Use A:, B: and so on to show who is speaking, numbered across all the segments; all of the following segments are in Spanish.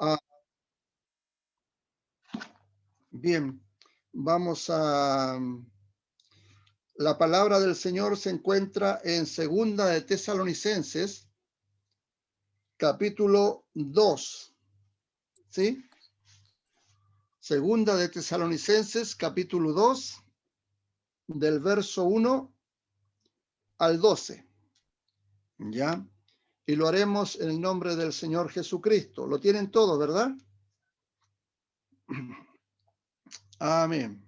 A: Ah, bien, vamos a... La palabra del Señor se encuentra en Segunda de Tesalonicenses, capítulo 2, ¿sí? Segunda de Tesalonicenses, capítulo 2, del verso 1 al 12, ¿ya? Y lo haremos en el nombre del Señor Jesucristo. Lo tienen todo, ¿verdad? Amén.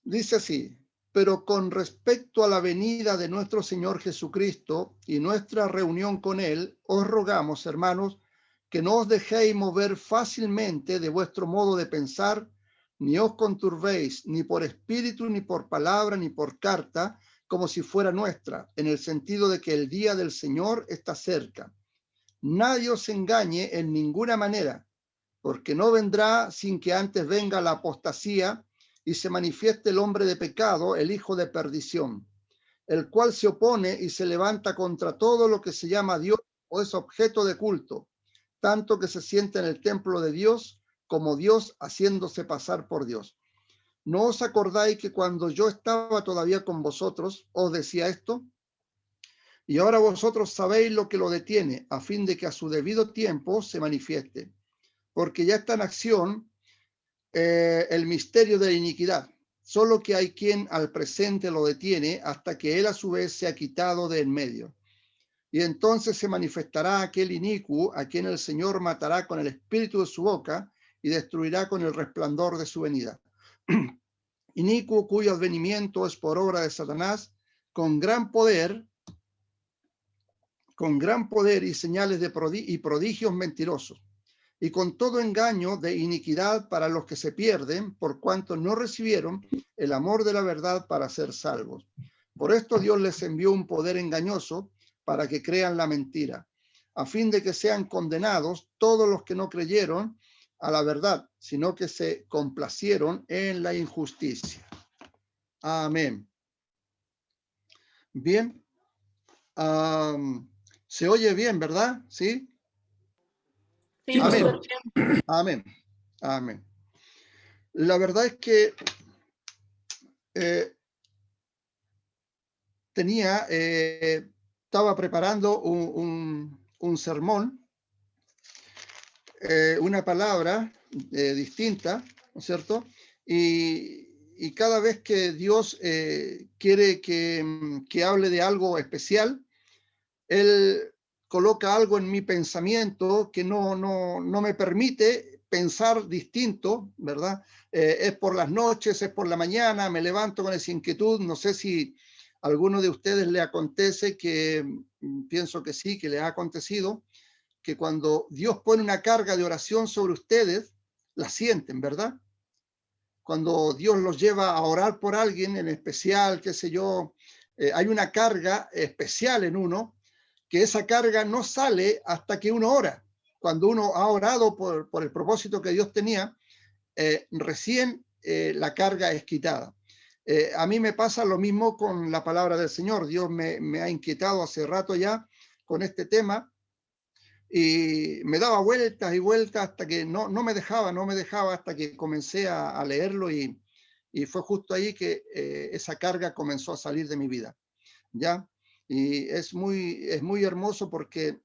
A: Dice así: pero con respecto a la venida de nuestro Señor Jesucristo y nuestra reunión con Él, os rogamos, hermanos, que no os dejéis mover fácilmente de vuestro modo de pensar, ni os conturbéis, ni por espíritu, ni por palabra, ni por carta, como si fuera nuestra, en el sentido de que el día del Señor está cerca. Nadie os engañe en ninguna manera, porque no vendrá sin que antes venga la apostasía y se manifieste el hombre de pecado, el hijo de perdición, el cual se opone y se levanta contra todo lo que se llama Dios o es objeto de culto, tanto que se sienta en el templo de Dios como Dios, haciéndose pasar por Dios. ¿No os acordáis que cuando yo estaba todavía con vosotros os decía esto? Y ahora vosotros sabéis lo que lo detiene, a fin de que a su debido tiempo se manifieste, porque ya está en acción el misterio de la iniquidad, solo que hay quien al presente lo detiene hasta que él a su vez se ha quitado de en medio. Y entonces se manifestará aquel inicuo a quien el Señor matará con el espíritu de su boca y destruirá con el resplandor de su venida. Inicuo cuyo advenimiento es por obra de Satanás, con gran poder y señales de prodigios mentirosos, y con todo engaño de iniquidad para los que se pierden, por cuanto no recibieron el amor de la verdad para ser salvos. Por esto Dios les envió un poder engañoso para que crean la mentira, a fin de que sean condenados todos los que no creyeron a la verdad, sino que se complacieron en la injusticia. Amén. Bien. Se oye bien, ¿verdad? ¿Sí?
B: Sí,
A: Amén.
B: bien.
A: Amén. Amén. La verdad es que estaba preparando un sermón, una palabra distinta, ¿no es cierto? Y cada vez que Dios quiere que hable de algo especial, Él coloca algo en mi pensamiento que no me permite pensar distinto, ¿verdad? Es por las noches, es por la mañana, me levanto con esa inquietud. No sé si a alguno de ustedes le acontece, que pienso que sí, que le ha acontecido, que cuando Dios pone una carga de oración sobre ustedes, la sienten, ¿verdad? Cuando Dios los lleva a orar por alguien en especial, qué sé yo, hay una carga especial en uno, que esa carga no sale hasta que uno ora. Cuando uno ha orado por el propósito que Dios tenía, recién la carga es quitada. A mí me pasa lo mismo con la palabra del Señor. Dios me ha inquietado hace rato ya con este tema y me daba vueltas y vueltas hasta que no me dejaba hasta que comencé a leerlo y fue justo ahí que esa carga comenzó a salir de mi vida. ¿Ya? Y es muy hermoso porque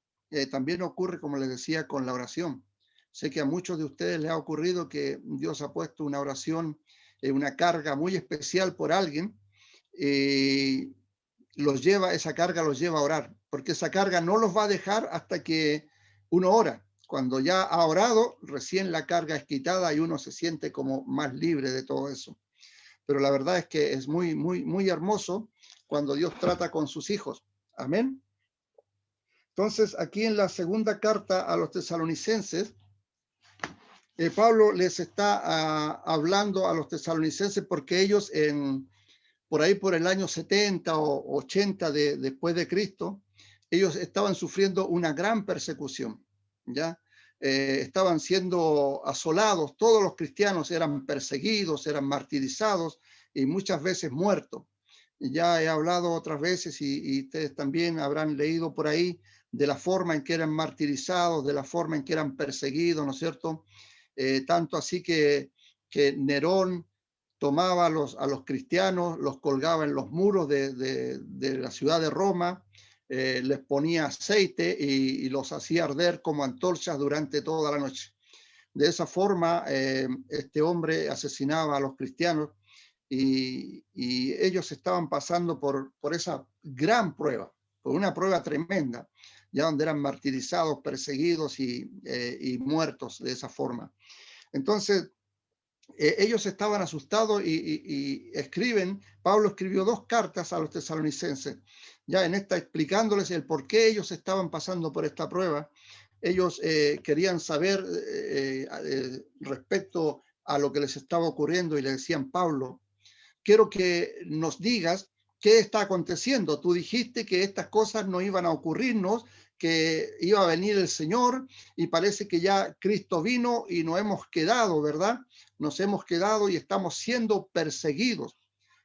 A: también ocurre, como les decía, con la oración. Sé que a muchos de ustedes les ha ocurrido que Dios ha puesto una oración, una carga muy especial por alguien, y esa carga los lleva a orar, porque esa carga no los va a dejar hasta que uno ora. Cuando ya ha orado, recién la carga es quitada y uno se siente como más libre de todo eso. Pero la verdad es que es muy hermoso cuando Dios trata con sus hijos. Amén. Entonces, aquí en la segunda carta a los tesalonicenses, Pablo les está hablando a los tesalonicenses porque ellos por ahí por el año 70 o 80 después de Cristo, ellos estaban sufriendo una gran persecución, ¿ya? Estaban siendo asolados, todos los cristianos eran perseguidos, eran martirizados y muchas veces muertos. Ya he hablado otras veces y ustedes también habrán leído por ahí de la forma en que eran martirizados, de la forma en que eran perseguidos, ¿no es cierto? Tanto así que Nerón tomaba a los cristianos, los colgaba en los muros de la ciudad de Roma, les ponía aceite y los hacía arder como antorchas durante toda la noche. De esa forma, este hombre asesinaba a los cristianos y ellos estaban pasando por esa gran prueba, por una prueba tremenda, ya donde eran martirizados, perseguidos y muertos de esa forma. Entonces, ellos estaban asustados y escriben, Pablo escribió 2 cartas a los tesalonicenses, ya en esta explicándoles el por qué ellos estaban pasando por esta prueba. Ellos querían saber respecto a lo que les estaba ocurriendo y le decían, Pablo, quiero que nos digas qué está aconteciendo. Tú dijiste que estas cosas no iban a ocurrirnos, que iba a venir el Señor y parece que ya Cristo vino y nos hemos quedado, ¿verdad? Nos hemos quedado y estamos siendo perseguidos,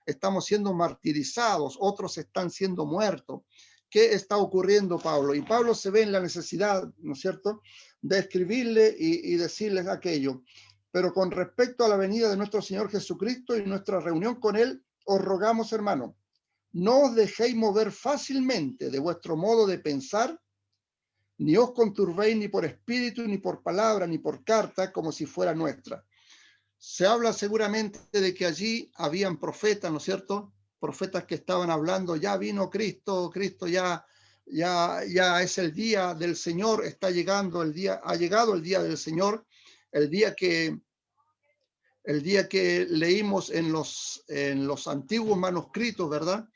A: estamos siendo martirizados, otros están siendo muertos. ¿Qué está ocurriendo, Pablo? Y Pablo se ve en la necesidad, ¿no es cierto?, de escribirle y decirles aquello. Pero con respecto a la venida de nuestro Señor Jesucristo y nuestra reunión con Él, os rogamos, hermano, no os dejéis mover fácilmente de vuestro modo de pensar, ni os conturbéis ni por espíritu, ni por palabra, ni por carta, como si fuera nuestra. Se habla seguramente de que allí habían profetas, ¿no es cierto? Profetas que estaban hablando, ya vino Cristo, Cristo ya es el día del Señor, está llegando el día, ha llegado el día del Señor, el día que leímos en los antiguos manuscritos, ¿verdad?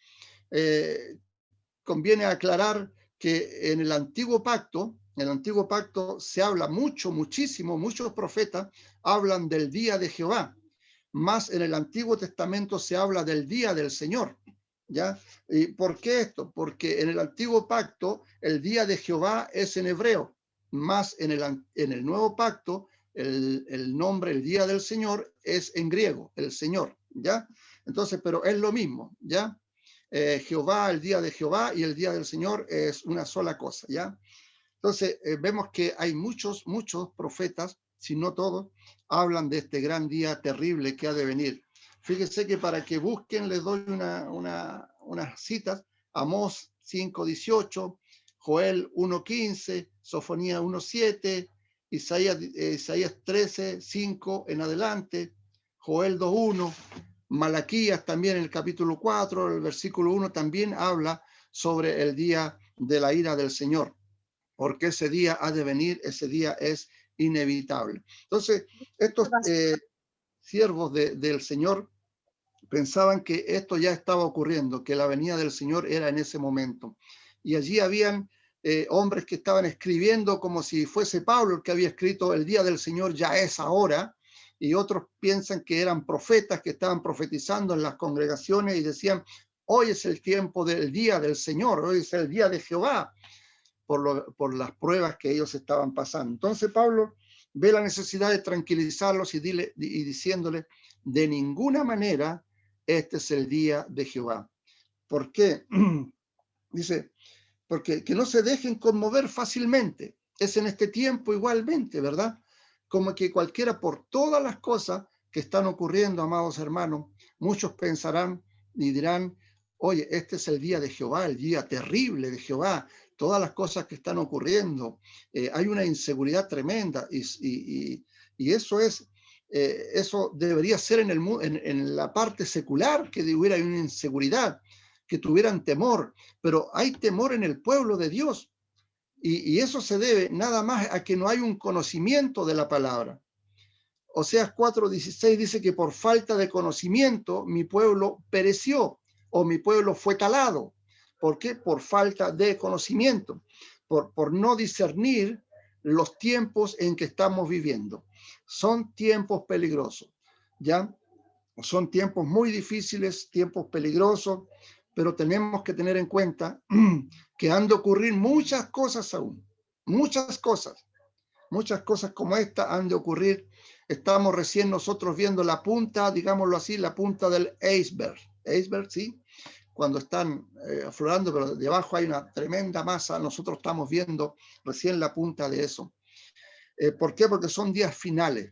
A: Conviene aclarar que en el antiguo pacto se habla muchísimo, muchos profetas hablan del día de Jehová, más en el Antiguo Testamento se habla del día del Señor, ¿ya? ¿Y por qué esto? Porque en el antiguo pacto el día de Jehová es en hebreo, más en el nuevo pacto el nombre, el día del Señor, es en griego, el Señor, ¿ya? Entonces, pero es lo mismo, ¿ya? Jehová, el día de Jehová y el día del Señor es una sola cosa, ¿ya? Entonces, vemos que hay muchos profetas, si no todos, hablan de este gran día terrible que ha de venir. Fíjense que para que busquen les doy unas citas, Amós 5:18, Joel 1:15, Sofonía 1:7, Isaías 13:5 en adelante, Joel 2:1, Malaquías también en el capítulo 4, el versículo 1 también habla sobre el día de la ira del Señor, porque ese día ha de venir, ese día es inevitable. Entonces, estos siervos del Señor pensaban que esto ya estaba ocurriendo, que la venida del Señor era en ese momento. Y allí habían hombres que estaban escribiendo como si fuese Pablo el que había escrito el día del Señor ya es ahora, y otros piensan que eran profetas que estaban profetizando en las congregaciones y decían, hoy es el tiempo del día del Señor, hoy es el día de Jehová, por las pruebas que ellos estaban pasando. Entonces Pablo ve la necesidad de tranquilizarlos y diciéndole, de ninguna manera este es el día de Jehová. ¿Por qué? Dice, porque que no se dejen conmover fácilmente. Es en este tiempo igualmente, ¿verdad? Como que cualquiera, por todas las cosas que están ocurriendo, amados hermanos, muchos pensarán y dirán, oye, este es el día de Jehová, el día terrible de Jehová, todas las cosas que están ocurriendo, hay una inseguridad tremenda y eso es, eso debería ser en la parte secular, que hubiera una inseguridad, que tuvieran temor, pero hay temor en el pueblo de Dios y eso se debe nada más a que no hay un conocimiento de la palabra. Oseas 4:16 dice que por falta de conocimiento mi pueblo pereció o mi pueblo fue talado. ¿Por qué? Por falta de conocimiento, por no discernir los tiempos en que estamos viviendo. Son tiempos peligrosos, ¿ya? Son tiempos muy difíciles, tiempos peligrosos, pero tenemos que tener en cuenta que han de ocurrir muchas cosas aún, muchas cosas como esta han de ocurrir. Estamos recién nosotros viendo la punta, digámoslo así, la punta del iceberg, ¿sí? cuando están aflorando, pero debajo hay una tremenda masa. Nosotros estamos viendo recién la punta de eso. ¿Por qué? Porque son días finales.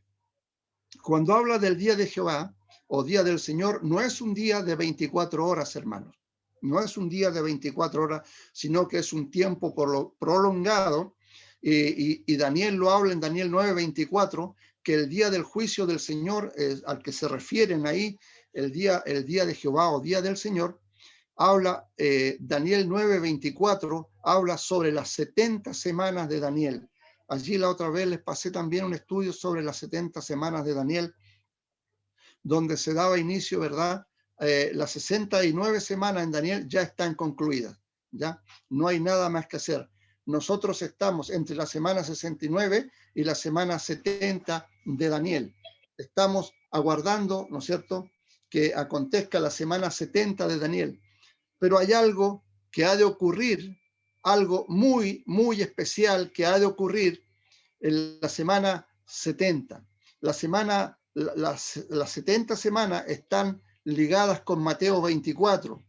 A: Cuando habla del día de Jehová o día del Señor, no es un día de 24 horas, hermanos. No es un día de 24 horas, sino que es un tiempo prolongado. Y Daniel lo habla en Daniel 9:24, que el día del juicio del Señor, al que se refieren ahí, el día de Jehová o día del Señor, habla, Daniel 9:24, habla sobre las 70 semanas de Daniel. Allí la otra vez les pasé también un estudio sobre las 70 semanas de Daniel, donde se daba inicio, ¿verdad? Las 69 semanas en Daniel ya están concluidas, ¿ya? No hay nada más que hacer. Nosotros estamos entre la semana 69 y la semana 70 de Daniel. Estamos aguardando, ¿no es cierto?, que acontezca la semana 70 de Daniel. Pero hay algo que ha de ocurrir, algo muy, muy especial que ha de ocurrir en la semana 70. Las 70 semanas están ligadas con Mateo 24.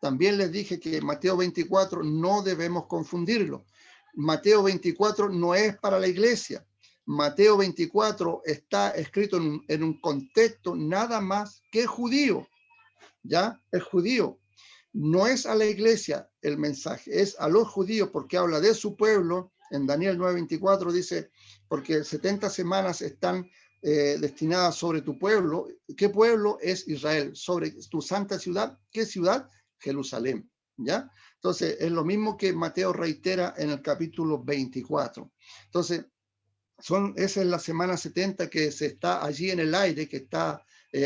A: También les dije que Mateo 24 no debemos confundirlo. Mateo 24 no es para la iglesia. Mateo 24 está escrito en un contexto nada más que judío. ¿Ya? Es judío. No es a la iglesia el mensaje, es a los judíos, porque habla de su pueblo. En Daniel 9:24 dice, porque 70 semanas están destinadas sobre tu pueblo. ¿Qué pueblo? Es Israel. Sobre tu santa ciudad. ¿Qué ciudad? Jerusalén. ¿Ya? Entonces, es lo mismo que Mateo reitera en el capítulo 24. Entonces, esa es la semana 70 que se está allí en el aire, que está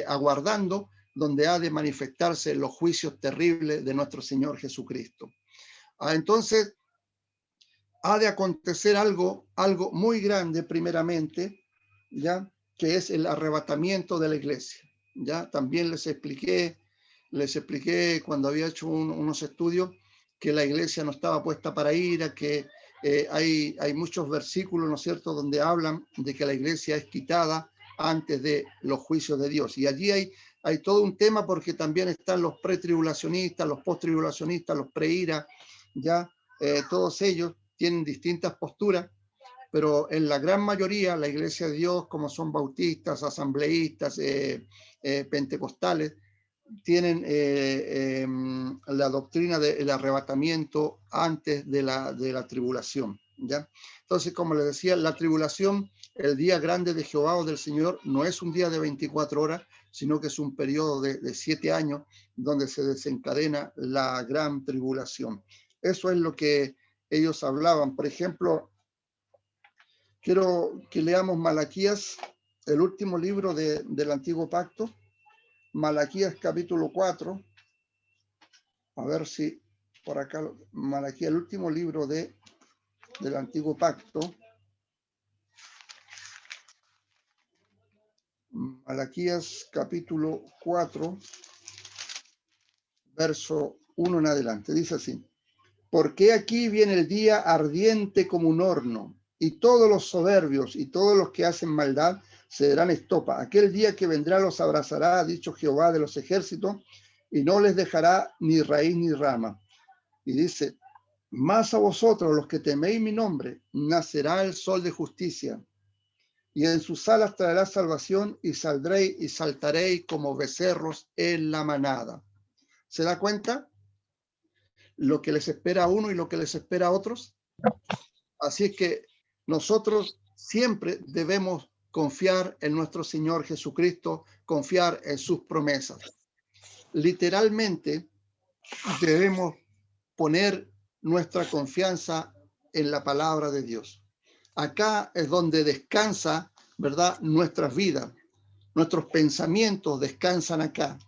A: aguardando, donde ha de manifestarse los juicios terribles de nuestro Señor Jesucristo. Entonces, ha de acontecer algo muy grande primeramente, ¿ya? Que es el arrebatamiento de la iglesia. ¿Ya? También les expliqué cuando había hecho unos estudios que la iglesia no estaba puesta para ir, a que hay muchos versículos, ¿no es cierto?, donde hablan de que la iglesia es quitada antes de los juicios de Dios. Y allí hay todo un tema, porque también están los pretribulacionistas, los posttribulacionistas, los preira, ya todos ellos tienen distintas posturas, pero en la gran mayoría la iglesia de Dios, como son bautistas, asambleístas, pentecostales, tienen la doctrina del arrebatamiento antes de la tribulación, ¿ya? Entonces, como les decía, la tribulación, el día grande de Jehová o del Señor, no es un día de 24 horas, sino que es un periodo de 7 años donde se desencadena la gran tribulación. Eso es lo que ellos hablaban. Por ejemplo, quiero que leamos Malaquías, el último libro del Antiguo Pacto. Malaquías capítulo 4, a ver si por acá, Malaquías, el último libro del Antiguo Pacto. Malaquías capítulo 4, verso 1 en adelante. Dice así: porque aquí viene el día ardiente como un horno, y todos los soberbios y todos los que hacen maldad serán estopa. Aquel día que vendrá los abrazará, ha dicho Jehová de los ejércitos, y no les dejará ni raíz ni rama. Y dice: más a vosotros, los que teméis mi nombre, nacerá el sol de justicia, y en sus alas traerá salvación, y saldréis y saltaréis como becerros en la manada. ¿Se da cuenta lo que les espera a uno y lo que les espera a otros? Así es que nosotros siempre debemos confiar en nuestro Señor Jesucristo, confiar en sus promesas. Literalmente debemos poner nuestra confianza en la palabra de Dios. Acá es donde descansa, ¿verdad?, nuestras vidas. Nuestros pensamientos descansan acá,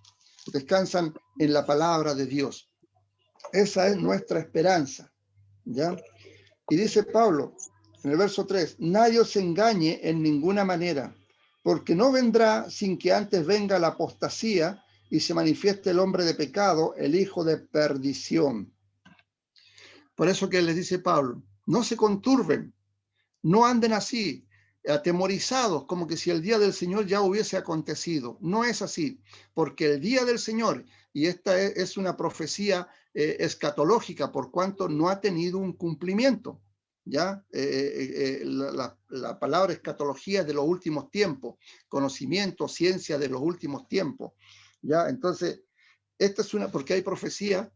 A: descansan en la palabra de Dios. Esa es nuestra esperanza, ¿ya? Y dice Pablo en el verso 3: nadie os engañe en ninguna manera, porque no vendrá sin que antes venga la apostasía y se manifieste el hombre de pecado, el hijo de perdición. Por eso que les dice Pablo: no se conturben, no anden así. atemorizados, como que si el día del Señor ya hubiese acontecido. No es así, porque el día del Señor, y esta es una profecía escatológica, por cuanto no ha tenido un cumplimiento. ¿Ya? La palabra escatología es de los últimos tiempos, conocimiento, ciencia de los últimos tiempos. ¿Ya? Entonces, esta es una, porque hay profecías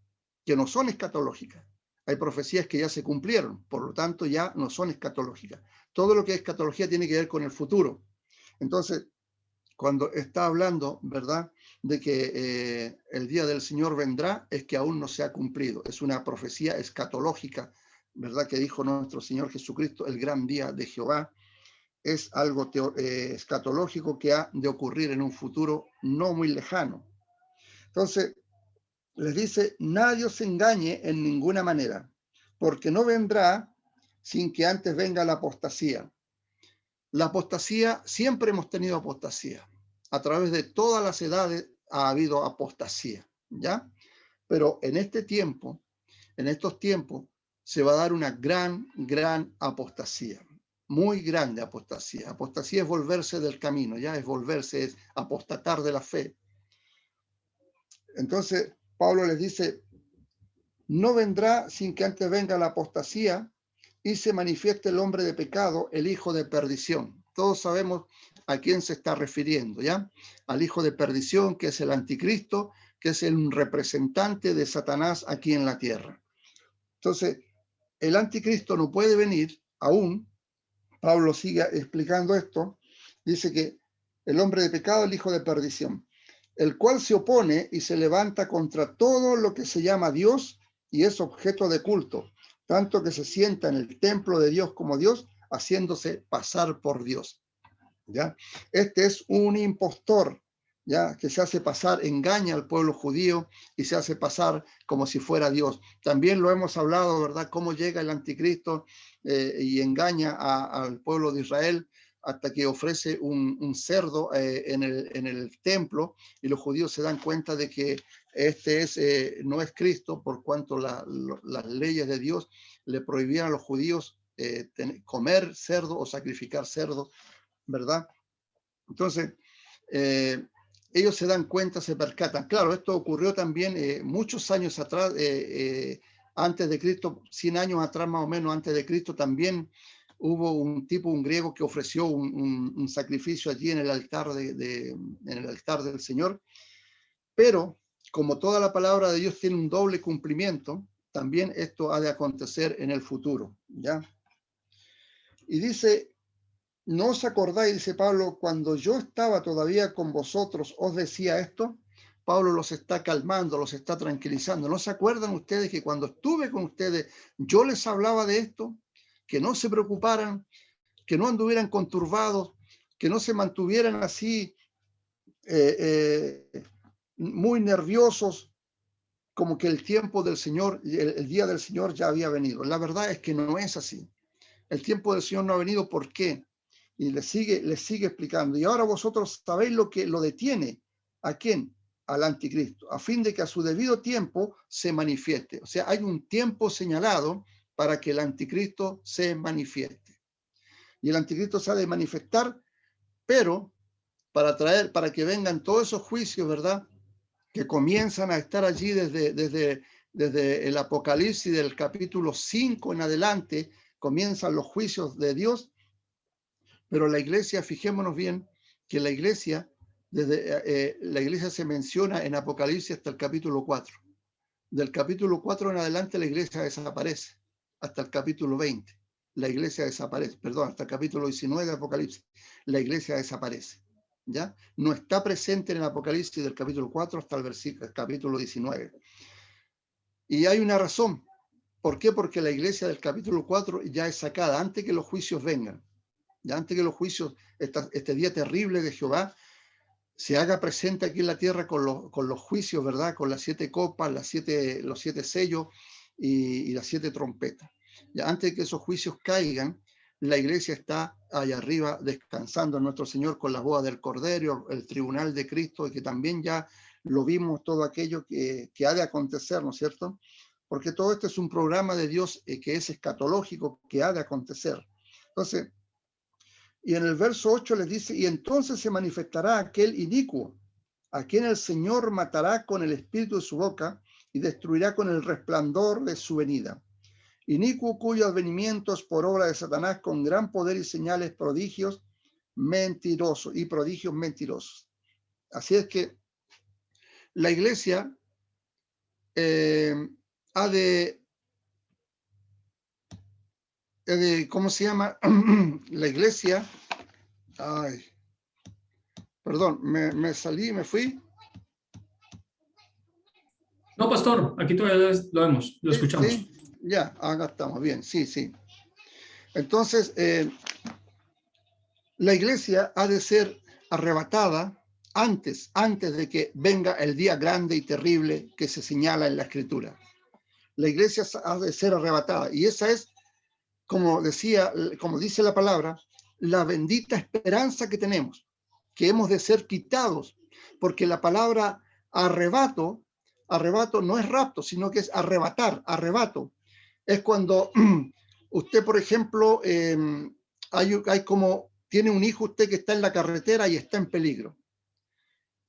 A: que no son escatológicas. Hay profecías que ya se cumplieron, por lo tanto ya no son escatológicas. Todo lo que es escatología tiene que ver con el futuro. Entonces, cuando está hablando, ¿verdad?, de que el día del Señor vendrá, es que aún no se ha cumplido. Es una profecía escatológica, ¿verdad?, que dijo nuestro Señor Jesucristo, el gran día de Jehová. Es algo escatológico que ha de ocurrir en un futuro no muy lejano. Entonces, les dice, nadie os engañe en ninguna manera, porque no vendrá sin que antes venga la apostasía. La apostasía, siempre hemos tenido apostasía. A través de todas las edades ha habido apostasía, ¿ya? Pero en este tiempo, en estos tiempos, se va a dar una gran apostasía. Muy grande apostasía. Apostasía es volverse del camino, ¿ya? Es volverse, es apostatar de la fe. Entonces, Pablo les dice, no vendrá sin que antes venga la apostasía y se manifieste el hombre de pecado, el hijo de perdición. Todos sabemos a quién se está refiriendo, ¿ya? Al hijo de perdición, que es el anticristo, que es el representante de Satanás aquí en la tierra. Entonces, el anticristo no puede venir aún. Pablo sigue explicando esto. Dice que el hombre de pecado, el hijo de perdición, el cual se opone y se levanta contra todo lo que se llama Dios y es objeto de culto, tanto que se sienta en el templo de Dios como Dios, haciéndose pasar por Dios. ¿Ya? Este es un impostor, ¿ya? Que se hace pasar, engaña al pueblo judío y se hace pasar como si fuera Dios. También lo hemos hablado, ¿verdad? Cómo llega el anticristo y engaña al pueblo de Israel hasta que ofrece un cerdo en el templo, y los judíos se dan cuenta de que no es Cristo, por cuanto las leyes de Dios le prohibían a los judíos comer cerdo o sacrificar cerdo, ¿verdad? Entonces, ellos se dan cuenta, se percatan. Claro, esto ocurrió también muchos años atrás, antes de Cristo, 100 años atrás más o menos antes de Cristo, también hubo un griego que ofreció un sacrificio allí en el altar, en el altar del Señor. Pero, como toda la palabra de Dios tiene un doble cumplimiento, también esto ha de acontecer en el futuro, ¿ya? Y dice, ¿no os acordáis, dice Pablo, cuando yo estaba todavía con vosotros, os decía esto? Pablo los está calmando, los está tranquilizando. ¿No se acuerdan ustedes que cuando estuve con ustedes, yo les hablaba de esto? Que no se preocuparan, que no anduvieran conturbados, que no se mantuvieran así muy nerviosos, como que el tiempo del Señor, el día del Señor ya había venido. La verdad es que no es así. El tiempo del Señor no ha venido. ¿Por qué? Y le sigue explicando. Y ahora vosotros sabéis lo que lo detiene. ¿A quién? Al anticristo, a fin de que a su debido tiempo se manifieste. O sea, hay un tiempo señalado para que el anticristo se manifieste. Y el anticristo se ha de manifestar, pero para que vengan todos esos juicios, ¿verdad?, que comienzan a estar allí desde el Apocalipsis del capítulo 5 en adelante, comienzan los juicios de Dios. Pero la iglesia, fijémonos bien, que la iglesia se menciona en Apocalipsis hasta el capítulo 4. Del capítulo 4 en adelante la iglesia desaparece, hasta el capítulo 20. La iglesia desaparece, perdón, hasta el capítulo 19 de Apocalipsis. La iglesia desaparece, ¿ya? No está presente en el Apocalipsis del capítulo 4 hasta el capítulo 19. Y hay una razón. ¿Por qué? Porque la iglesia del capítulo 4 ya es sacada antes que los juicios vengan. Ya antes que los juicios, este día terrible de Jehová se haga presente aquí en la tierra con los juicios, ¿verdad? Con las 7 copas, los 7 sellos y las 7 trompetas. Ya antes de que esos juicios caigan, la iglesia está allá arriba descansando en nuestro Señor con las bodas del Cordero, el tribunal de Cristo, y que también ya lo vimos todo aquello que ha de acontecer, ¿no es cierto? Porque todo esto es un programa de Dios que es escatológico, que ha de acontecer. Entonces, Y en el verso 8 les dice, y entonces se manifestará aquel inicuo, a quien el Señor matará con el espíritu de su boca y destruirá con el resplandor de su venida. Inicuo cuyo advenimiento es por obra de Satanás con gran poder y señales, prodigios mentirosos y prodigios mentirosos. Así es que la iglesia ha de, ¿cómo se llama? La iglesia, ay, perdón, me salí, me fui.
C: No, pastor, aquí todavía lo vemos, lo escuchamos.
A: Sí, ya, acá estamos, bien, sí, sí. Entonces, la iglesia ha de ser arrebatada antes de que venga el día grande y terrible que se señala en la Escritura. La iglesia ha de ser arrebatada, y esa es, como dice la palabra, la bendita esperanza que tenemos, que hemos de ser quitados, porque la palabra arrebato no es rapto, sino que es arrebatar, arrebato. Es cuando usted, por ejemplo, hay como, tiene un hijo usted que está en la carretera y está en peligro.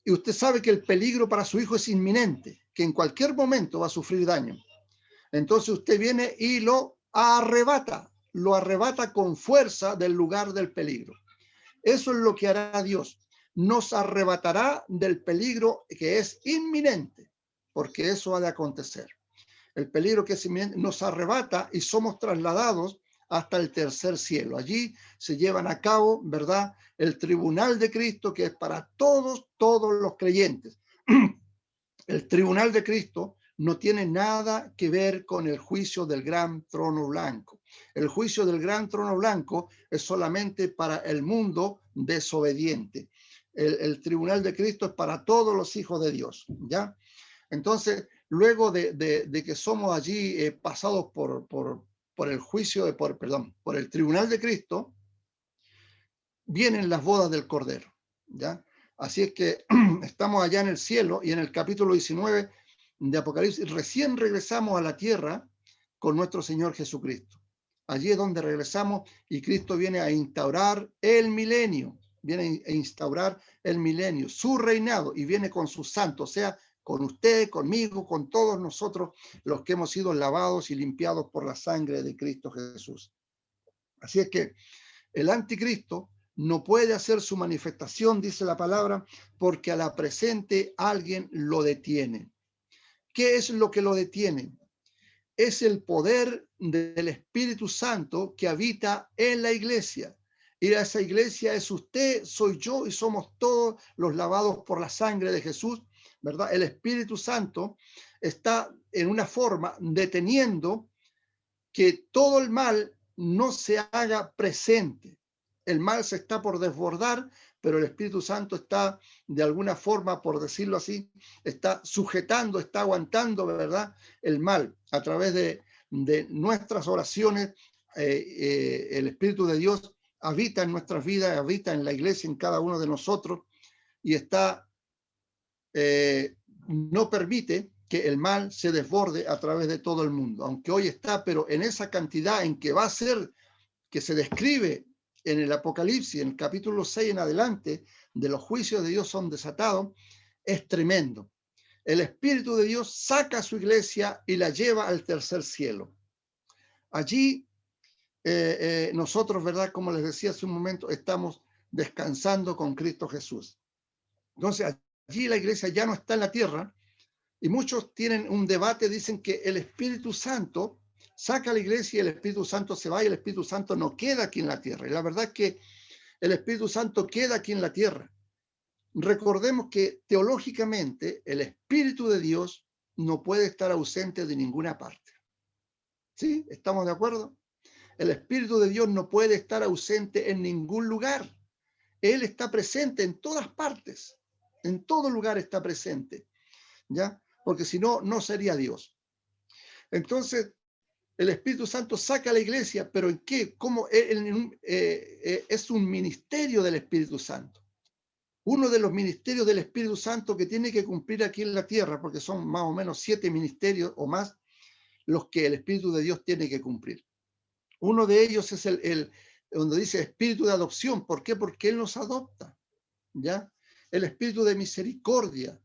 A: Y usted sabe que el peligro para su hijo es inminente, que en cualquier momento va a sufrir daño. Entonces usted viene y lo arrebata con fuerza del lugar del peligro. Eso es lo que hará Dios. Nos arrebatará del peligro que es inminente, porque eso ha de acontecer. El peligro que es inminente nos arrebata y somos trasladados hasta el tercer cielo. Allí se llevan a cabo, ¿verdad?, el tribunal de Cristo, que es para todos los creyentes. El tribunal de Cristo no tiene nada que ver con el juicio del gran trono blanco. El juicio del gran trono blanco es solamente para el mundo desobediente. El tribunal de Cristo es para todos los hijos de Dios, ¿ya? Entonces, luego de que somos allí pasados por el juicio, por el tribunal de Cristo, vienen las bodas del Cordero, ¿ya? Así es que estamos allá en el cielo, y en el capítulo 19 de Apocalipsis recién regresamos a la tierra con nuestro Señor Jesucristo. Allí es donde regresamos y Cristo viene a instaurar el milenio, su reinado, y viene con sus santos, o sea, con usted, conmigo, con todos nosotros, los que hemos sido lavados y limpiados por la sangre de Cristo Jesús. Así es que el anticristo no puede hacer su manifestación, dice la palabra, porque a la presente alguien lo detiene. ¿Qué es lo que lo detiene? Es el poder del Espíritu Santo que habita en la iglesia. Y esa iglesia es usted, soy yo, y somos todos los lavados por la sangre de Jesús, ¿verdad? El Espíritu Santo está en una forma deteniendo que todo el mal no se haga presente. El mal se está por desbordar, pero el Espíritu Santo está, de alguna forma, por decirlo así, está sujetando, está aguantando, ¿verdad?, el mal. A través de nuestras oraciones, el Espíritu de Dios habita en nuestras vidas, habita en la iglesia, en cada uno de nosotros, y está, no permite que el mal se desborde a través de todo el mundo, aunque hoy está, pero en esa cantidad en que va a ser, que se describe en el Apocalipsis, en el capítulo 6 en adelante, de los juicios de Dios son desatados, es tremendo. El Espíritu de Dios saca a su iglesia y la lleva al tercer cielo. Allí nosotros, ¿verdad?, como les decía hace un momento, estamos descansando con Cristo Jesús. Entonces, allí la iglesia ya no está en la tierra, y muchos tienen un debate, dicen que el Espíritu Santo saca a la iglesia y el Espíritu Santo se va y el Espíritu Santo no queda aquí en la tierra. Y la verdad es que el Espíritu Santo queda aquí en la tierra. Recordemos que teológicamente el Espíritu de Dios no puede estar ausente de ninguna parte. ¿Sí? ¿Estamos de acuerdo? El Espíritu de Dios no puede estar ausente en ningún lugar. Él está presente en todas partes. En todo lugar está presente, ¿ya? Porque si no, no sería Dios. Entonces, el Espíritu Santo saca a la iglesia, pero ¿en qué? ¿Cómo? Es un ministerio del Espíritu Santo. Uno de los ministerios del Espíritu Santo que tiene que cumplir aquí en la tierra, porque son más o menos 7 ministerios o más los que el Espíritu de Dios tiene que cumplir. Uno de ellos es donde dice espíritu de adopción. ¿Por qué? Porque Él nos adopta, ¿ya? El espíritu de misericordia.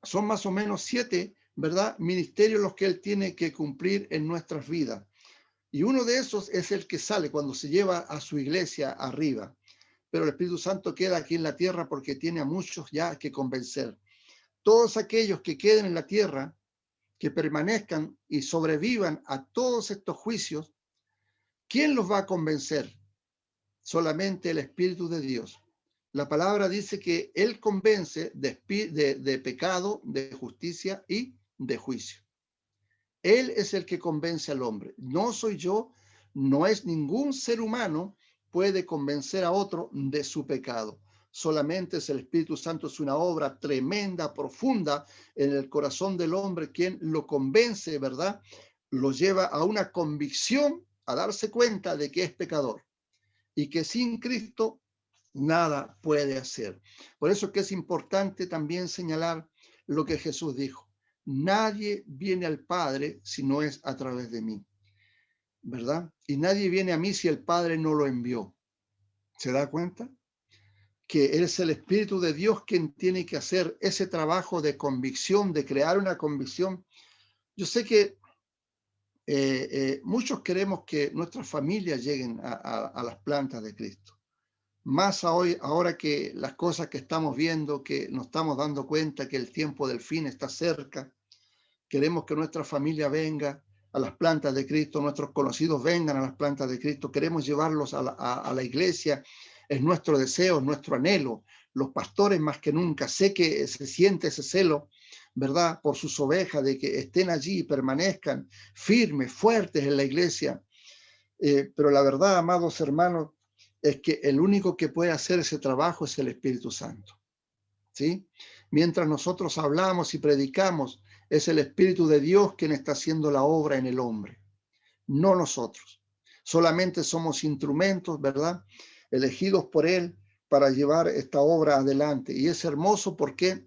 A: Son más o menos 7, ¿verdad?, ministerios los que Él tiene que cumplir en nuestras vidas. Y uno de esos es el que sale cuando se lleva a su iglesia arriba. Pero el Espíritu Santo queda aquí en la tierra porque tiene a muchos ya que convencer. Todos aquellos que queden en la tierra, que permanezcan y sobrevivan a todos estos juicios, ¿quién los va a convencer? Solamente el Espíritu de Dios. La palabra dice que Él convence de pecado, de justicia y de juicio. Él es el que convence al hombre. No soy yo, no es ningún ser humano puede convencer a otro de su pecado. Solamente es el Espíritu Santo, es una obra tremenda, profunda en el corazón del hombre, quien lo convence, ¿verdad? Lo lleva a una convicción, a darse cuenta de que es pecador y que sin Cristo nada puede hacer. Por eso es que es importante también señalar lo que Jesús dijo. Nadie viene al Padre si no es a través de mí, ¿verdad? Y nadie viene a mí si el Padre no lo envió. ¿Se da cuenta? Que es el Espíritu de Dios quien tiene que hacer ese trabajo de convicción, de crear una convicción. Yo sé que muchos queremos que nuestras familias lleguen a las plantas de Cristo. Más hoy, ahora que las cosas que estamos viendo, que nos estamos dando cuenta que el tiempo del fin está cerca, queremos que nuestra familia venga a las plantas de Cristo, nuestros conocidos vengan a las plantas de Cristo, queremos llevarlos a la iglesia, es nuestro deseo, es nuestro anhelo. Los pastores más que nunca, sé que se siente ese celo, ¿verdad?, por sus ovejas, de que estén allí y permanezcan firmes, fuertes en la iglesia. Pero la verdad, amados hermanos, es que el único que puede hacer ese trabajo es el Espíritu Santo, ¿sí? Mientras nosotros hablamos y predicamos, es el Espíritu de Dios quien está haciendo la obra en el hombre, no nosotros. Solamente somos instrumentos, ¿verdad?, elegidos por Él para llevar esta obra adelante. Y es hermoso porque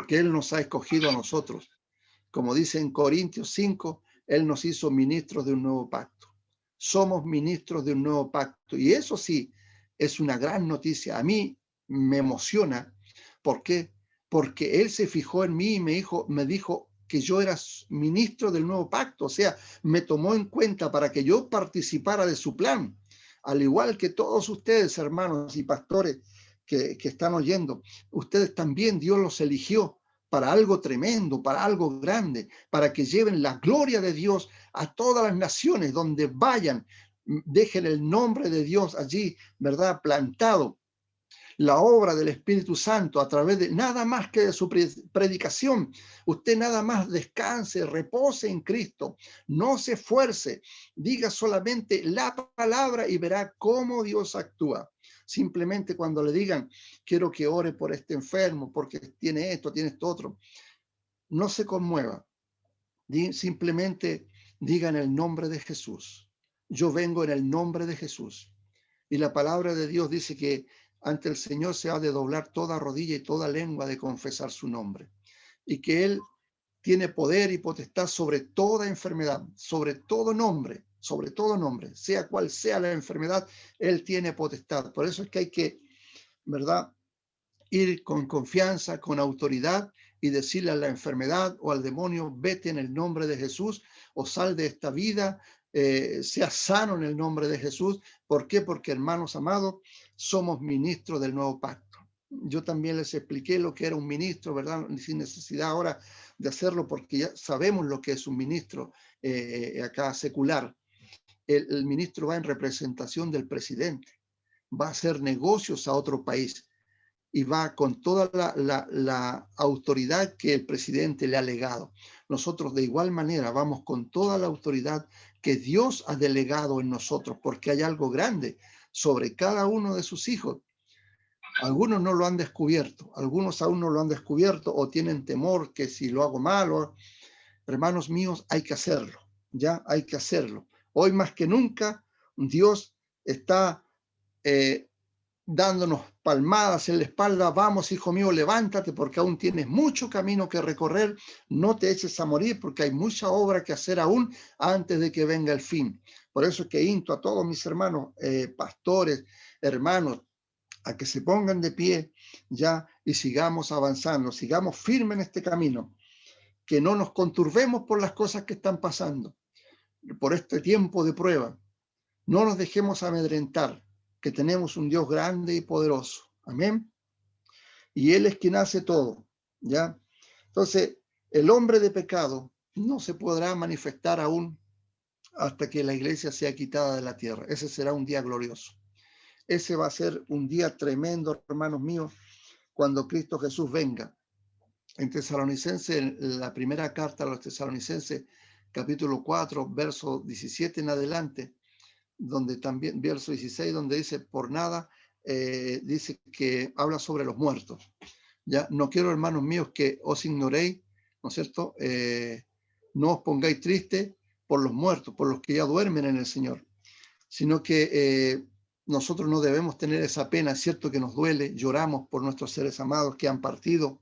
A: Él nos ha escogido a nosotros. Como dice en Corintios 5, Él nos hizo ministros de un nuevo pacto. Somos ministros de un nuevo pacto. Y eso sí, es una gran noticia. A mí me emociona. ¿Por qué? Porque Él se fijó en mí y me dijo que yo era ministro del nuevo pacto. O sea, me tomó en cuenta para que yo participara de su plan. Al igual que todos ustedes, hermanos y pastores que están oyendo, ustedes también Dios los eligió para algo tremendo, para algo grande, para que lleven la gloria de Dios a todas las naciones donde vayan, dejen el nombre de Dios allí, ¿verdad?, plantado. La obra del Espíritu Santo a través de nada más que de su predicación. Usted nada más descanse, repose en Cristo, no se esfuerce, diga solamente la palabra y verá cómo Dios actúa. Simplemente cuando le digan, quiero que ore por este enfermo, porque tiene esto otro, no se conmueva. Simplemente diga en el nombre de Jesús. Yo vengo en el nombre de Jesús. Y la palabra de Dios dice que ante el Señor se ha de doblar toda rodilla y toda lengua de confesar su nombre. Y que Él tiene poder y potestad sobre toda enfermedad, sobre todo nombre, sea cual sea la enfermedad, Él tiene potestad. Por eso es que hay que, ¿verdad?, ir con confianza, con autoridad y decirle a la enfermedad o al demonio, vete en el nombre de Jesús o sal de esta vida, sea sano en el nombre de Jesús. ¿Por qué? Porque, hermanos amados, somos ministros del nuevo pacto. Yo también les expliqué lo que era un ministro, ¿verdad? Sin necesidad ahora de hacerlo porque ya sabemos lo que es un ministro acá secular. El ministro va en representación del presidente, va a hacer negocios a otro país y va con toda la autoridad que el presidente le ha legado. Nosotros de igual manera vamos con toda la autoridad que Dios ha delegado en nosotros, porque hay algo grande sobre cada uno de sus hijos. Algunos no lo han descubierto, algunos aún no lo han descubierto o tienen temor que si lo hago mal. Hermanos míos, hay que hacerlo, ya hay que hacerlo. Hoy más que nunca, Dios está dándonos palmadas en la espalda. Vamos, hijo mío, levántate porque aún tienes mucho camino que recorrer. No te eches a morir porque hay mucha obra que hacer aún antes de que venga el fin. Por eso es que insto a todos mis hermanos, pastores, hermanos, a que se pongan de pie ya y sigamos avanzando, sigamos firmes en este camino, que no nos conturbemos por las cosas que están pasando, por este tiempo de prueba. No nos dejemos amedrentar, que tenemos un Dios grande y poderoso. Amén. Y Él es quien hace todo, ¿ya? Entonces, el hombre de pecado no se podrá manifestar aún hasta que la iglesia sea quitada de la tierra. Ese será un día glorioso. Ese va a ser un día tremendo, hermanos míos, cuando Cristo Jesús venga. En Tesalonicenses, en la primera carta a los Tesalonicenses, capítulo 4, verso 17 en adelante, donde también, verso 16, donde dice, por nada, dice que habla sobre los muertos. Ya, no quiero, hermanos míos, que os ignoréis, ¿no es cierto? No os pongáis tristes por los muertos, por los que ya duermen en el Señor, sino que nosotros no debemos tener esa pena. Es cierto que nos duele, lloramos por nuestros seres amados que han partido,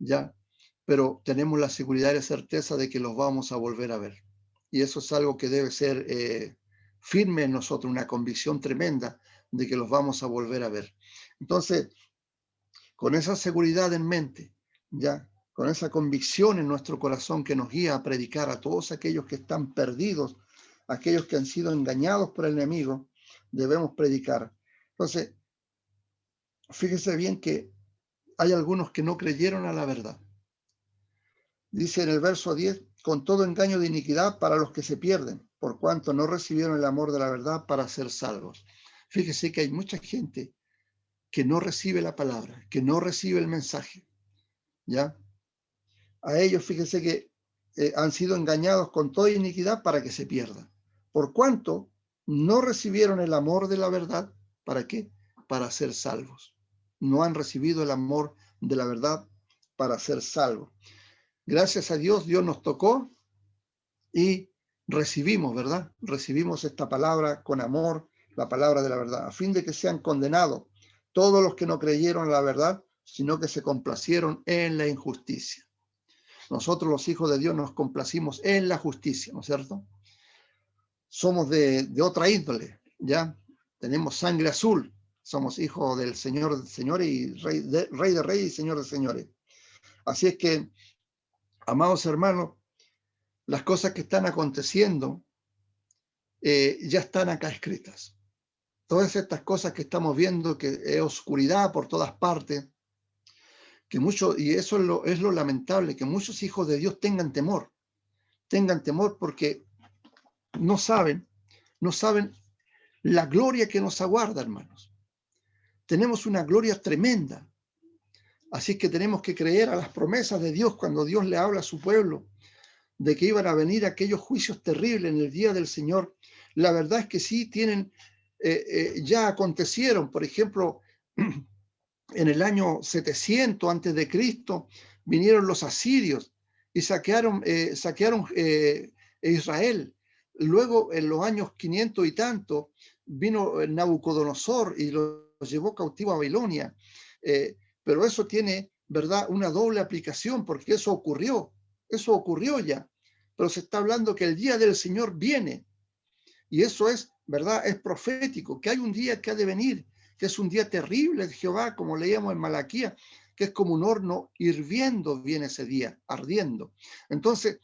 A: ya, pero tenemos la seguridad y la certeza de que los vamos a volver a ver. Y eso es algo que debe ser firme en nosotros, una convicción tremenda de que los vamos a volver a ver. Entonces, con esa seguridad en mente, ya, con esa convicción en nuestro corazón que nos guía a predicar a todos aquellos que están perdidos, aquellos que han sido engañados por el enemigo, debemos predicar. Entonces, fíjese bien que hay algunos que no creyeron a la verdad. Dice en el verso 10, con todo engaño de iniquidad para los que se pierden, por cuanto no recibieron el amor de la verdad para ser salvos. Fíjese que hay mucha gente que no recibe la palabra, que no recibe el mensaje, ¿ya? A ellos, fíjese que han sido engañados con toda iniquidad para que se pierdan. Por cuanto no recibieron el amor de la verdad, ¿para qué? Para ser salvos. No han recibido el amor de la verdad para ser salvos. Gracias a Dios, Dios nos tocó y recibimos, ¿verdad? Recibimos esta palabra con amor, la palabra de la verdad, a fin de que sean condenados todos los que no creyeron la verdad, sino que se complacieron en la injusticia. Nosotros los hijos de Dios nos complacimos en la justicia, ¿no es cierto? Somos de otra índole, ¿ya? Tenemos sangre azul, somos hijos del Señor de señores y Rey de reyes y Señor de señores. Así es que, amados hermanos, las cosas que están aconteciendo ya están acá escritas. Todas estas cosas que estamos viendo, que es oscuridad por todas partes, que mucho, y eso es lo lamentable, que muchos hijos de Dios tengan temor porque no saben la gloria que nos aguarda, hermanos. Tenemos una gloria tremenda. Así que tenemos que creer a las promesas de Dios cuando Dios le habla a su pueblo de que iban a venir aquellos juicios terribles en el día del Señor. La verdad es que sí ya acontecieron. Por ejemplo, en el año 700 antes de Cristo vinieron los asirios y saquearon Israel. Luego, en los años 500 y tanto, vino Nabucodonosor y los llevó cautivo a Babilonia. Pero eso tiene, ¿verdad?, una doble aplicación, porque eso ocurrió ya. Pero se está hablando que el día del Señor viene. Y eso es, ¿verdad?, es profético, que hay un día que ha de venir, que es un día terrible de Jehová, como leíamos en Malaquía, que es como un horno hirviendo viene ese día, ardiendo. Entonces,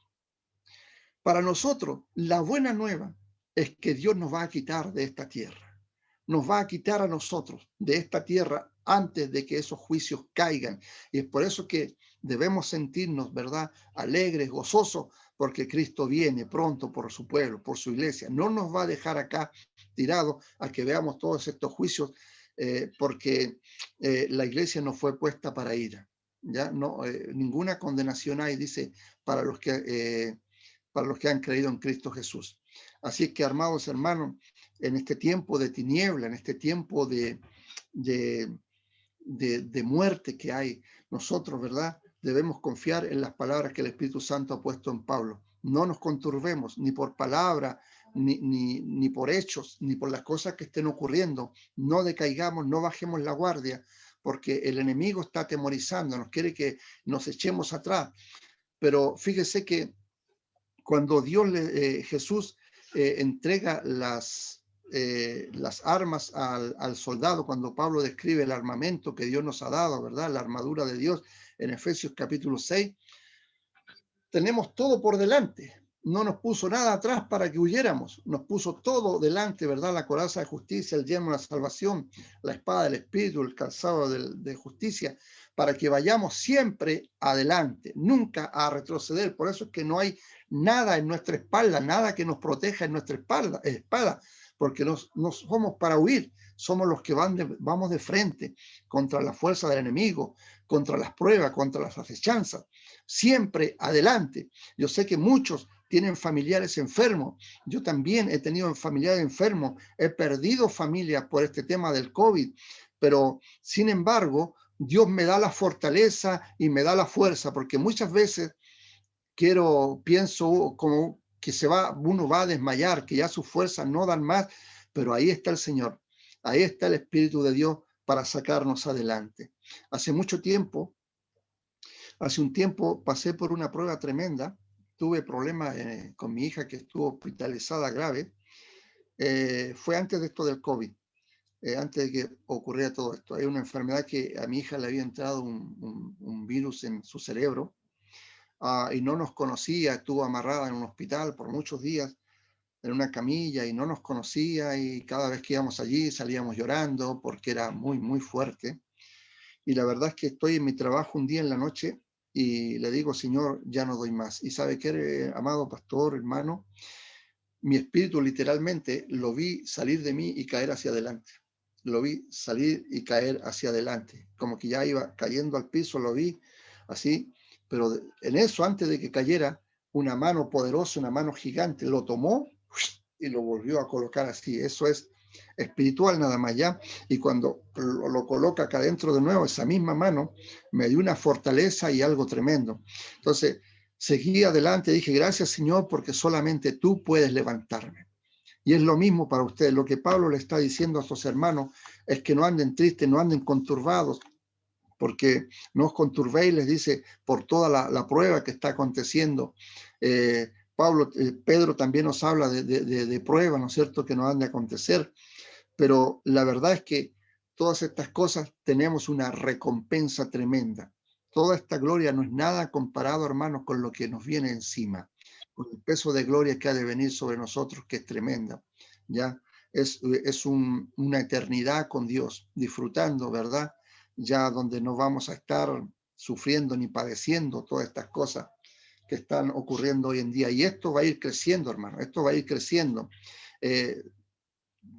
A: para nosotros, la buena nueva es que Dios nos va a quitar de esta tierra. Nos va a quitar a nosotros de esta tierra antes de que esos juicios caigan. Y es por eso que debemos sentirnos, ¿verdad?, alegres, gozosos, porque Cristo viene pronto por su pueblo, por su iglesia. No nos va a dejar acá tirados a que veamos todos estos juicios, porque la iglesia no fue puesta para ira. ¿Ya? No, ninguna condenación hay, dice, para los que han creído en Cristo Jesús. Así que, amados hermanos, en este tiempo de tiniebla, en este tiempo de muerte que hay, nosotros, ¿verdad?, debemos confiar en las palabras que el Espíritu Santo ha puesto en Pablo. No nos conturbemos ni por palabra, ni por hechos, ni por las cosas que estén ocurriendo. No decaigamos, no bajemos la guardia, porque el enemigo está atemorizando, nos quiere que nos echemos atrás. Pero fíjese que cuando Jesús entrega las armas al soldado, cuando Pablo describe el armamento que Dios nos ha dado, ¿verdad? La armadura de Dios en Efesios capítulo 6, tenemos todo por delante. No nos puso nada atrás para que huyéramos, nos puso todo delante, ¿verdad? La coraza de justicia, el yelmo de la salvación, la espada del Espíritu, el calzado de justicia, para que vayamos siempre adelante, nunca a retroceder. Por eso es que no hay nada en nuestra espalda, nada que nos proteja en nuestra espada, porque no somos para huir, somos los que vamos de frente contra la fuerza del enemigo, contra las pruebas, contra las acechanzas, siempre adelante. Yo sé que muchos tienen familiares enfermos, yo también he tenido familiares enfermos, he perdido familia por este tema del COVID, pero sin embargo, Dios me da la fortaleza y me da la fuerza, porque muchas veces pienso como que uno va a desmayar, que ya sus fuerzas no dan más, pero ahí está el Señor, ahí está el Espíritu de Dios para sacarnos adelante. Hace un tiempo pasé por una prueba tremenda, tuve problemas con mi hija que estuvo hospitalizada grave, fue antes de esto del COVID, antes de que ocurriera todo esto. Hay una enfermedad que a mi hija le había entrado un virus en su cerebro, y no nos conocía, estuvo amarrada en un hospital por muchos días, en una camilla, y no nos conocía, y cada vez que íbamos allí salíamos llorando porque era muy, muy fuerte. Y la verdad es que estoy en mi trabajo un día en la noche y le digo, Señor, ya no doy más. Y sabe qué, amado pastor, hermano, mi espíritu literalmente lo vi salir de mí y caer hacia adelante. Lo vi salir y caer hacia adelante, como que ya iba cayendo al piso, lo vi así, pero en eso, antes de que cayera, una mano poderosa, una mano gigante, lo tomó y lo volvió a colocar así. Eso es espiritual nada más, ya. Y cuando lo coloca acá adentro de nuevo, esa misma mano me dio una fortaleza y algo tremendo. Entonces, seguí adelante, dije, gracias Señor, porque solamente tú puedes levantarme. Y es lo mismo para ustedes. Lo que Pablo le está diciendo a sus hermanos es que no anden tristes, no anden conturbados, porque no os conturbéis, les dice, por toda la prueba que está aconteciendo. Pedro también nos habla de pruebas, ¿no es cierto?, que nos han de acontecer. Pero la verdad es que todas estas cosas tenemos una recompensa tremenda. Toda esta gloria no es nada comparado, hermanos, con lo que nos viene encima, con el peso de gloria que ha de venir sobre nosotros, que es tremenda. Ya es una eternidad con Dios, disfrutando, ¿verdad? Ya donde no vamos a estar sufriendo ni padeciendo todas estas cosas que están ocurriendo hoy en día. Y esto va a ir creciendo, hermano, esto va a ir creciendo.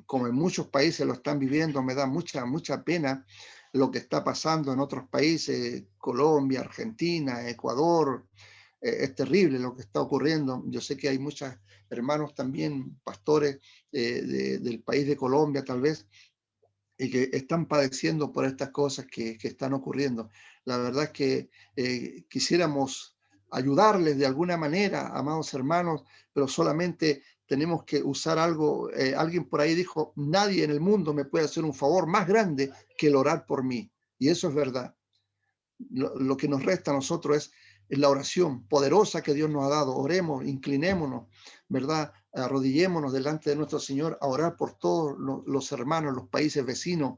A: Como en muchos países lo están viviendo, me da mucha pena lo que está pasando en otros países, Colombia, Argentina, Ecuador. Es terrible lo que está ocurriendo. Yo sé que hay muchos hermanos también, pastores del país de Colombia tal vez, y que están padeciendo por estas cosas que están ocurriendo. La verdad es que quisiéramos ayudarles de alguna manera, amados hermanos, pero solamente tenemos que usar algo. Alguien por ahí dijo, nadie en el mundo me puede hacer un favor más grande que el orar por mí. Y eso es verdad. Lo que nos resta a nosotros es la oración poderosa que Dios nos ha dado. Oremos, inclinémonos, ¿verdad? Arrodillémonos delante de nuestro Señor a orar por todos los hermanos, los países vecinos,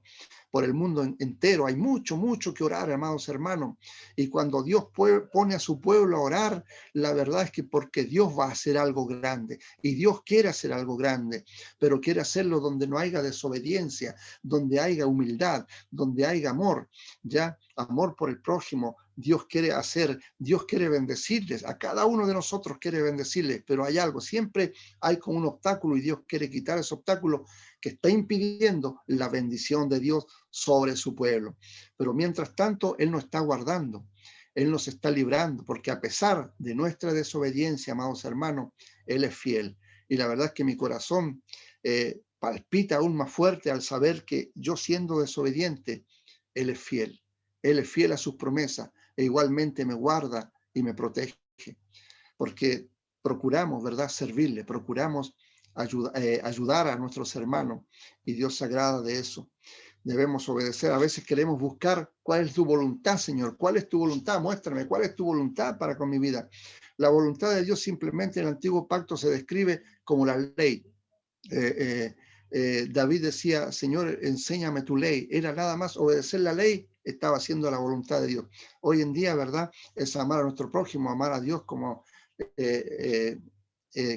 A: por el mundo entero. Hay mucho que orar, amados hermanos. Y cuando Dios pone a su pueblo a orar, la verdad es que porque Dios va a hacer algo grande. Y Dios quiere hacer algo grande, pero quiere hacerlo donde no haya desobediencia, donde haya humildad, donde haya amor, ¿ya? Amor por el prójimo. Dios quiere bendecirles, a cada uno de nosotros quiere bendecirles, pero hay algo, siempre hay como un obstáculo y Dios quiere quitar ese obstáculo que está impidiendo la bendición de Dios sobre su pueblo. Pero mientras tanto, Él nos está guardando, Él nos está librando, porque a pesar de nuestra desobediencia, amados hermanos, Él es fiel. Y la verdad es que mi corazón palpita aún más fuerte al saber que yo, siendo desobediente, Él es fiel. Él es fiel a sus promesas e igualmente me guarda y me protege, porque procuramos, ¿verdad?, servirle, procuramos ayudar a nuestros hermanos, y Dios se agrada de eso. Debemos obedecer. A veces queremos buscar cuál es tu voluntad, Señor. ¿Cuál es tu voluntad? Muéstrame cuál es tu voluntad para con mi vida. La voluntad de Dios simplemente en el Antiguo Pacto se describe como la ley. David decía, Señor, enséñame tu ley. Era nada más obedecer la ley, estaba haciendo la voluntad de Dios. Hoy en día, ¿verdad? Es amar a nuestro prójimo, amar a Dios como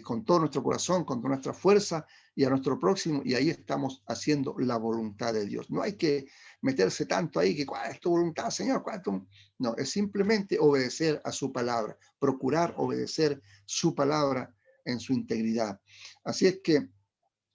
A: con todo nuestro corazón, con toda nuestra fuerza, y a nuestro próximo, y ahí estamos haciendo la voluntad de Dios. No hay que meterse tanto ahí, que ¿cuál es tu voluntad, Señor? ¿Cuál es tu...? No, es simplemente obedecer a su palabra, procurar obedecer su palabra en su integridad. Así es que,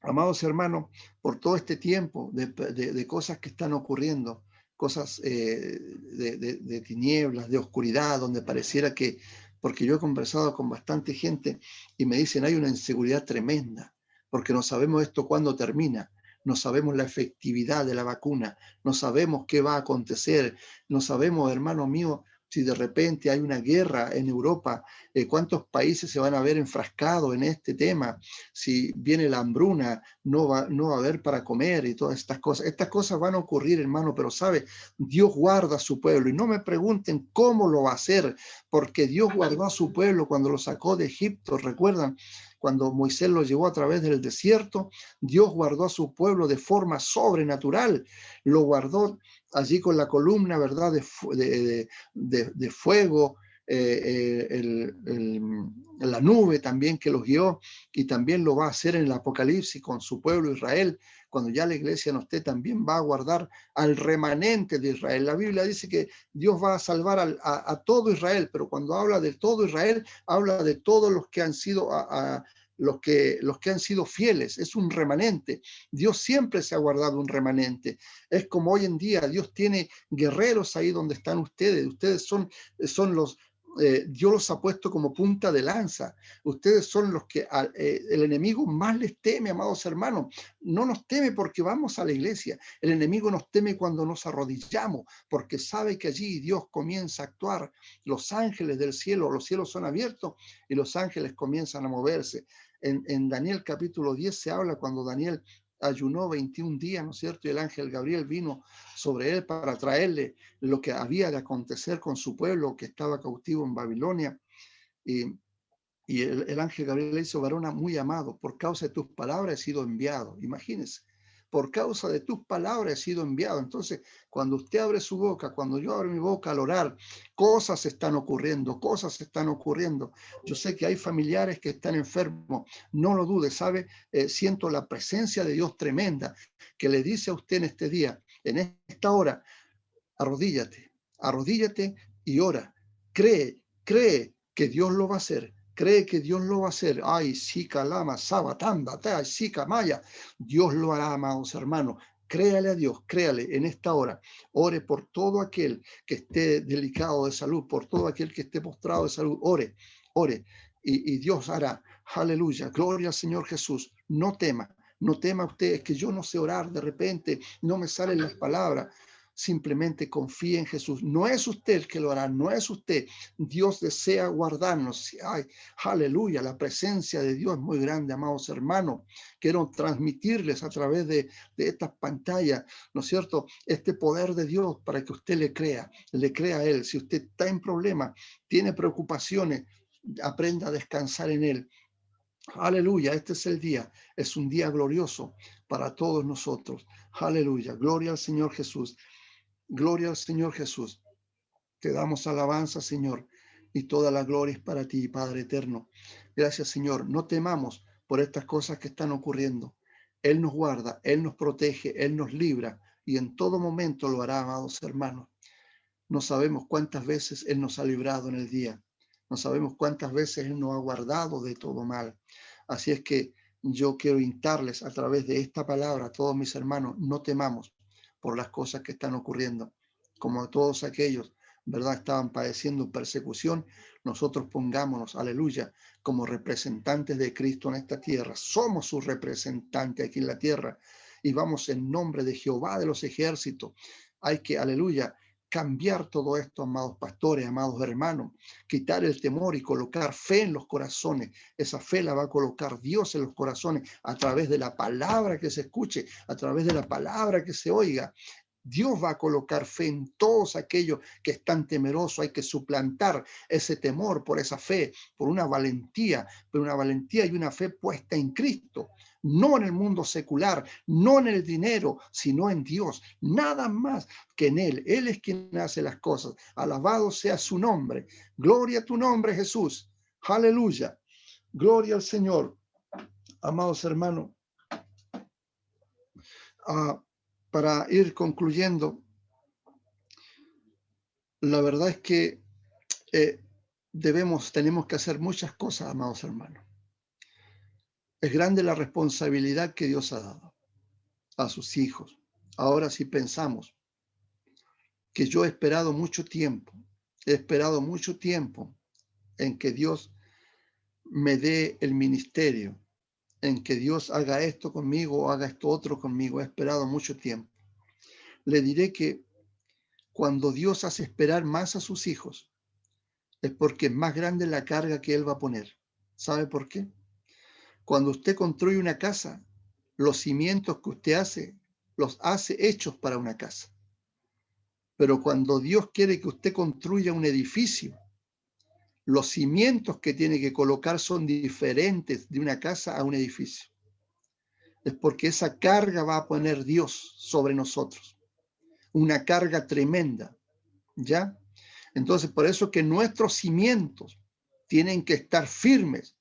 A: amados hermanos, por todo este tiempo de cosas que están ocurriendo, cosas de tinieblas, de oscuridad, donde pareciera que, porque yo he conversado con bastante gente y me dicen hay una inseguridad tremenda, porque no sabemos esto cuándo termina, no sabemos la efectividad de la vacuna, no sabemos qué va a acontecer, no sabemos, hermano mío, si de repente hay una guerra en Europa, cuántos países se van a ver enfrascados en este tema, si viene la hambruna, no va a haber para comer y todas estas cosas. Estas cosas van a ocurrir, hermano, pero sabe, Dios guarda a su pueblo, y no me pregunten cómo lo va a hacer, porque Dios guardó a su pueblo cuando lo sacó de Egipto. ¿Recuerdan? Cuando Moisés lo llevó a través del desierto, Dios guardó a su pueblo de forma sobrenatural, lo guardó allí con la columna, ¿verdad?, de fuego, la nube también que los guió, y también lo va a hacer en el Apocalipsis con su pueblo Israel. Cuando ya la iglesia no esté, también va a guardar al remanente de Israel. La Biblia dice que Dios va a salvar a todo Israel, pero cuando habla de todo Israel, habla de todos los que han sido los que han sido fieles. Es un remanente. Dios siempre se ha guardado un remanente. Es como hoy en día Dios tiene guerreros ahí donde están ustedes. Ustedes son los, Dios los ha puesto como punta de lanza. Ustedes son los que el enemigo más les teme, amados hermanos. No nos teme porque vamos a la iglesia. El enemigo nos teme cuando nos arrodillamos, porque sabe que allí Dios comienza a actuar. Los ángeles del cielo, los cielos son abiertos y los ángeles comienzan a moverse. En Daniel capítulo 10 se habla cuando Daniel ayunó 21 días, ¿no es cierto? Y el ángel Gabriel vino sobre él para traerle lo que había de acontecer con su pueblo que estaba cautivo en Babilonia. Y el ángel Gabriel le hizo: varón muy amado, por causa de tus palabras he sido enviado. Imagínense, por causa de tus palabras he sido enviado. Entonces, cuando usted abre su boca, cuando yo abro mi boca al orar, cosas están ocurriendo, cosas están ocurriendo. Yo sé que hay familiares que están enfermos, no lo dude, ¿sabe? Siento la presencia de Dios tremenda que le dice a usted en este día, en esta hora: arrodíllate, arrodíllate y ora. Cree que Dios lo va a hacer. Cree que Dios lo va a hacer. Ay, Sika Lama, Sabatanda, Sika Maya. Dios lo hará, amados hermanos. Créale a Dios, créale en esta hora. Ore por todo aquel que esté delicado de salud, por todo aquel que esté postrado de salud. Ore, ore. Y Dios hará. Aleluya. Gloria al Señor Jesús. No tema. No tema usted, es que yo no sé orar, de repente no me salen las palabras. Simplemente confíe en Jesús. No es usted el que lo hará, no es usted. Dios desea guardarnos. Ay, aleluya, la presencia de Dios es muy grande, amados hermanos. Quiero transmitirles a través de estas pantallas, ¿no es cierto?, este poder de Dios para que usted le crea a Él. Si usted está en problemas, tiene preocupaciones, aprenda a descansar en Él. Aleluya, este es el día, es un día glorioso para todos nosotros. Aleluya, gloria al Señor Jesús. Gloria al Señor Jesús. Te damos alabanza, Señor, y toda la gloria es para ti, Padre eterno. Gracias, Señor. No temamos por estas cosas que están ocurriendo. Él nos guarda, Él nos protege, Él nos libra, y en todo momento lo hará, amados hermanos. No sabemos cuántas veces Él nos ha librado en el día. No sabemos cuántas veces Él nos ha guardado de todo mal. Así es que yo quiero instarles a través de esta palabra a todos mis hermanos: no temamos por las cosas que están ocurriendo. Como todos aquellos, ¿verdad?, estaban padeciendo persecución, nosotros pongámonos, aleluya, como representantes de Cristo en esta tierra. Somos sus representantes aquí en la tierra y vamos en nombre de Jehová de los ejércitos. Hay que, aleluya, cambiar todo esto, amados pastores, amados hermanos, quitar el temor y colocar fe en los corazones. Esa fe la va a colocar Dios en los corazones a través de la palabra que se escuche, a través de la palabra que se oiga. Dios va a colocar fe en todos aquellos que están temerosos. Hay que suplantar ese temor por esa fe, por una valentía, pero una valentía y una fe puesta en Cristo. No en el mundo secular, no en el dinero, sino en Dios. Nada más que en Él. Él es quien hace las cosas. Alabado sea su nombre. Gloria a tu nombre, Jesús. Aleluya. Gloria al Señor. Amados hermanos, para ir concluyendo, la verdad es que tenemos que hacer muchas cosas, amados hermanos. Es grande la responsabilidad que Dios ha dado a sus hijos. Ahora sí pensamos que yo he esperado mucho tiempo en que Dios me dé el ministerio, en que Dios haga esto conmigo o haga esto otro conmigo. He esperado mucho tiempo. Le diré que cuando Dios hace esperar más a sus hijos, es porque es más grande la carga que Él va a poner. ¿Sabe por qué? Cuando usted construye una casa, los cimientos que usted hace, los hace hechos para una casa. Pero cuando Dios quiere que usted construya un edificio, los cimientos que tiene que colocar son diferentes de una casa a un edificio. Es porque esa carga va a poner Dios sobre nosotros. Una carga tremenda, ¿ya? Entonces, por eso que nuestros cimientos tienen que estar firmes,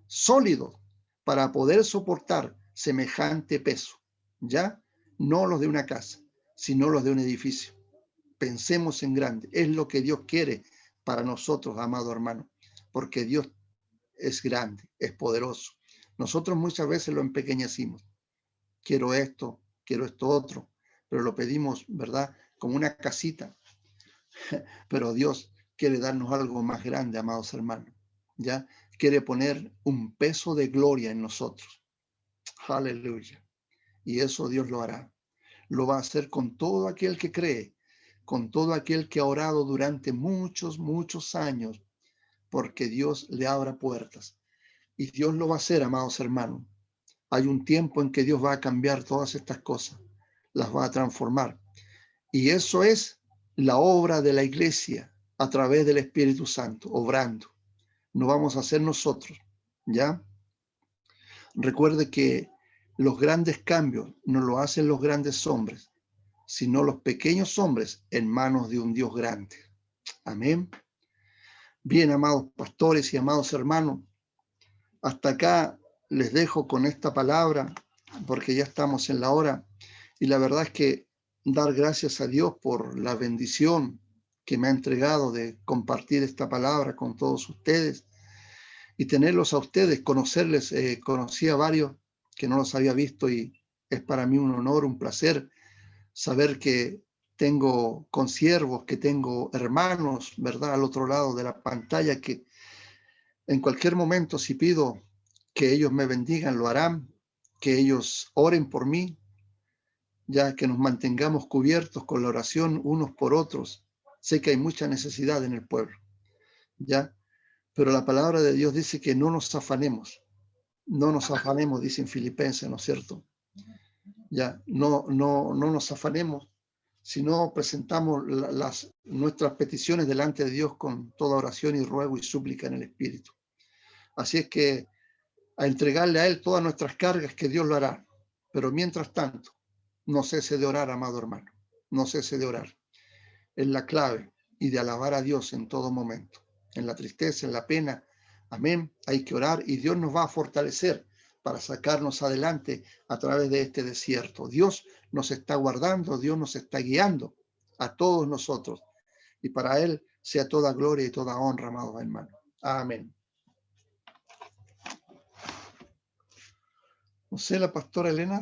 A: sólidos, para poder soportar semejante peso, ¿ya? No los de una casa, sino los de un edificio. Pensemos en grande. Es lo que Dios quiere para nosotros, amado hermano, porque Dios es grande, es poderoso. Nosotros muchas veces lo empequeñecimos. Quiero esto otro, pero lo pedimos, ¿verdad? Como una casita. Pero Dios quiere darnos algo más grande, amados hermanos. ¿Ya? Quiere poner un peso de gloria en nosotros. Aleluya. Y eso Dios lo hará. Lo va a hacer con todo aquel que cree, con todo aquel que ha orado durante muchos, muchos años, porque Dios le abra puertas. Y Dios lo va a hacer, amados hermanos. Hay un tiempo en que Dios va a cambiar todas estas cosas, las va a transformar. Y eso es la obra de la iglesia a través del Espíritu Santo, obrando. No vamos a hacer nosotros, ¿ya? Recuerde que los grandes cambios no lo hacen los grandes hombres, sino los pequeños hombres en manos de un Dios grande. Amén. Bien, amados pastores y amados hermanos, hasta acá les dejo con esta palabra, porque ya estamos en la hora, y la verdad es que dar gracias a Dios por la bendición que me ha entregado de compartir esta palabra con todos ustedes y tenerlos a ustedes, conocerles. Conocí a varios que no los había visto y es para mí un honor, un placer saber que tengo consiervos, que tengo hermanos, ¿verdad? Al otro lado de la pantalla, que en cualquier momento, si pido que ellos me bendigan, lo harán, que ellos oren por mí, ya que nos mantengamos cubiertos con la oración unos por otros. Sé que hay mucha necesidad en el pueblo, ¿ya? Pero la palabra de Dios dice que no nos afanemos, dice en Filipenses, ¿no es cierto? Ya, no nos afanemos, sino presentamos nuestras peticiones delante de Dios con toda oración y ruego y súplica en el Espíritu. Así es que a entregarle a Él todas nuestras cargas, que Dios lo hará. Pero mientras tanto, no cese de orar, amado hermano, no cese de orar. Es la clave, y de alabar a Dios en todo momento, en la tristeza, en la pena. Amén. Hay que orar y Dios nos va a fortalecer para sacarnos adelante a través de este desierto. Dios nos está guardando, Dios nos está guiando a todos nosotros. Y para Él sea toda gloria y toda honra, amado hermano. Amén. No sé, la pastora Elena.